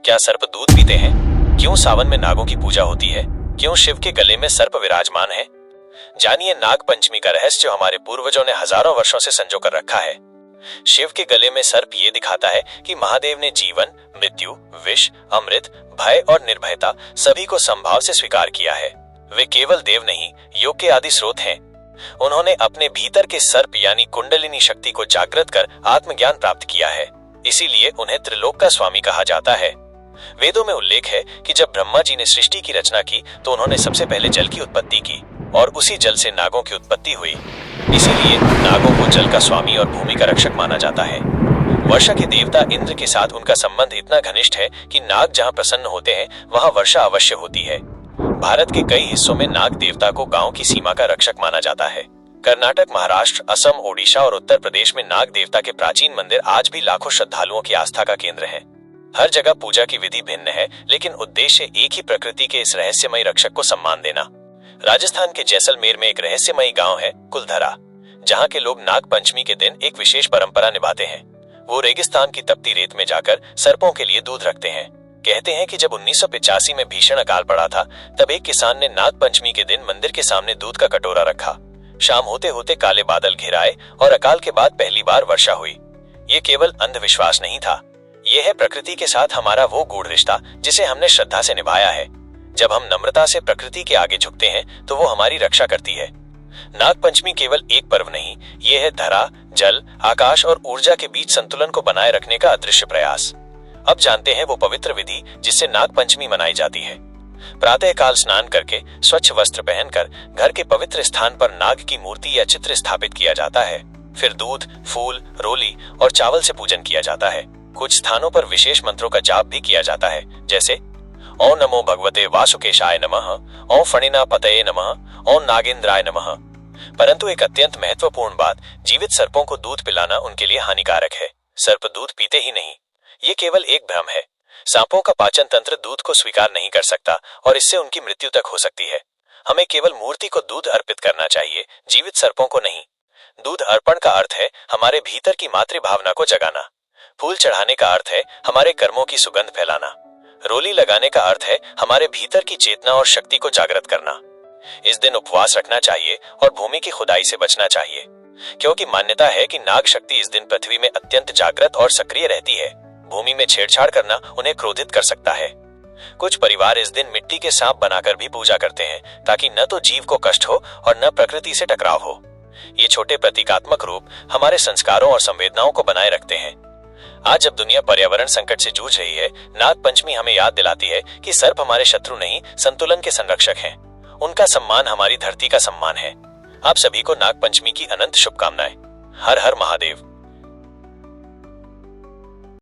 क्या सर्प दूध पीते हैं? क्यों सावन में नागों की पूजा होती है? क्यों शिव के गले में सर्प विराजमान है? जानिए नाग पंचमी का रहस्य जो हमारे पूर्वजों ने हजारों वर्षों से संजो कर रखा है। शिव के गले में सर्प ये दिखाता है कि महादेव ने जीवन, मृत्यु, विष, अमृत, भय और निर्भयता सभी को समभाव से स्वीकार किया है। वे केवल देव नहीं, योग के आदि स्रोत हैं। उन्होंने अपने भीतर के सर्प यानी कुंडलिनी शक्ति को जागृत कर आत्मज्ञान प्राप्त किया है। इसीलिए उन्हें त्रिलोक का स्वामी कहा जाता है। वेदों में उल्लेख है कि जब ब्रह्मा जी ने सृष्टि की रचना की तो उन्होंने सबसे पहले जल की उत्पत्ति की और उसी जल से नागों की उत्पत्ति हुई। इसीलिए नागों को जल का स्वामी और भूमि का रक्षक माना जाता है। वर्षा के देवता इंद्र के साथ उनका संबंध इतना घनिष्ठ है कि नाग जहां प्रसन्न होते हैं वहां वर्षा अवश्य होती है। भारत के कई हिस्सों में नाग देवता को गांव की सीमा का रक्षक माना जाता है। कर्नाटक, महाराष्ट्र, असम, ओडिशा और उत्तर प्रदेश में नाग देवता के प्राचीन मंदिर आज भी लाखों श्रद्धालुओं की आस्था का केंद्र हैं। हर जगह पूजा की विधि भिन्न है, लेकिन उद्देश्य एक ही, प्रकृति के इस रहस्यमयी रक्षक को सम्मान देना। राजस्थान के जैसलमेर में एक रहस्यमयी गांव है कुलधरा, जहां के लोग नाग पंचमी के दिन एक विशेष परंपरा निभाते हैं। वो रेगिस्तान की तपती रेत में जाकर सर्पों के लिए दूध रखते हैं। कहते हैं कि जब 1985 में भीषण अकाल पड़ा था, तब एक किसान ने नाग पंचमी के दिन मंदिर के सामने दूध का कटोरा रखा। शाम होते होते काले बादल घिर आए और अकाल के बाद पहली बार वर्षा हुई। ये केवल अंधविश्वास नहीं था, ये है प्रकृति के साथ हमारा वो गूढ़ रिश्ता जिसे हमने श्रद्धा से निभाया है। जब हम नम्रता से प्रकृति के आगे झुकते हैं तो वो हमारी रक्षा करती है। नाग पंचमी केवल एक पर्व नहीं, ये है धरा, जल, आकाश और ऊर्जा के बीच संतुलन को बनाए रखने का अदृश्य प्रयास। अब जानते हैं वो पवित्र विधि जिससे नाग पंचमी मनाई जाती है। प्रातः काल स्नान करके स्वच्छ वस्त्र पहनकर घर के पवित्र स्थान पर नाग की मूर्ति या चित्र स्थापित किया जाता है। फिर दूध, फूल, रोली और चावल से पूजन किया जाता है। कुछ स्थानों पर विशेष मंत्रों का जाप भी किया जाता है, जैसे ओम नमो भगवते वासुकेशाय नमः, ओम फणिना पतये नमः, ओम नागेंद्राय नमः। परंतु एक अत्यंत महत्वपूर्ण बात, जीवित सर्पों को दूध पिलाना उनके लिए हानिकारक है। सर्प दूध पीते ही नहीं, ये केवल एक भ्रम है। सांपों का पाचन तंत्र दूध को स्वीकार नहीं कर सकता और इससे उनकी मृत्यु तक हो सकती है। हमें केवल मूर्ति को दूध अर्पित करना चाहिए, जीवित सर्पों को नहीं। दूध अर्पण का अर्थ है हमारे भीतर की मातृभावना को जगाना। फूल चढ़ाने का अर्थ है हमारे कर्मों की सुगंध फैलाना। रोली लगाने का अर्थ है हमारे भीतर की चेतना और शक्ति को जागृत करना। इस दिन उपवास रखना चाहिए और भूमि की खुदाई से बचना चाहिए, क्योंकि मान्यता है कि नाग शक्ति इस दिन पृथ्वी में अत्यंत जागृत और सक्रिय रहती है। भूमि में छेड़छाड़ करना उन्हें क्रोधित कर सकता है। कुछ परिवार इस दिन मिट्टी के सांप बनाकर भी पूजा करते हैं, ताकि न तो जीव को कष्ट हो और न प्रकृति से टकराव हो। ये छोटे प्रतीकात्मक रूप हमारे संस्कारों और संवेदनाओं को बनाए रखते हैं। आज जब दुनिया पर्यावरण संकट से जूझ रही है, नाग पंचमी हमें याद दिलाती है कि सर्प हमारे शत्रु नहीं, संतुलन के संरक्षक हैं। उनका सम्मान हमारी धरती का सम्मान है। आप सभी को नाग पंचमी की अनंत शुभकामनाएं। हर हर महादेव।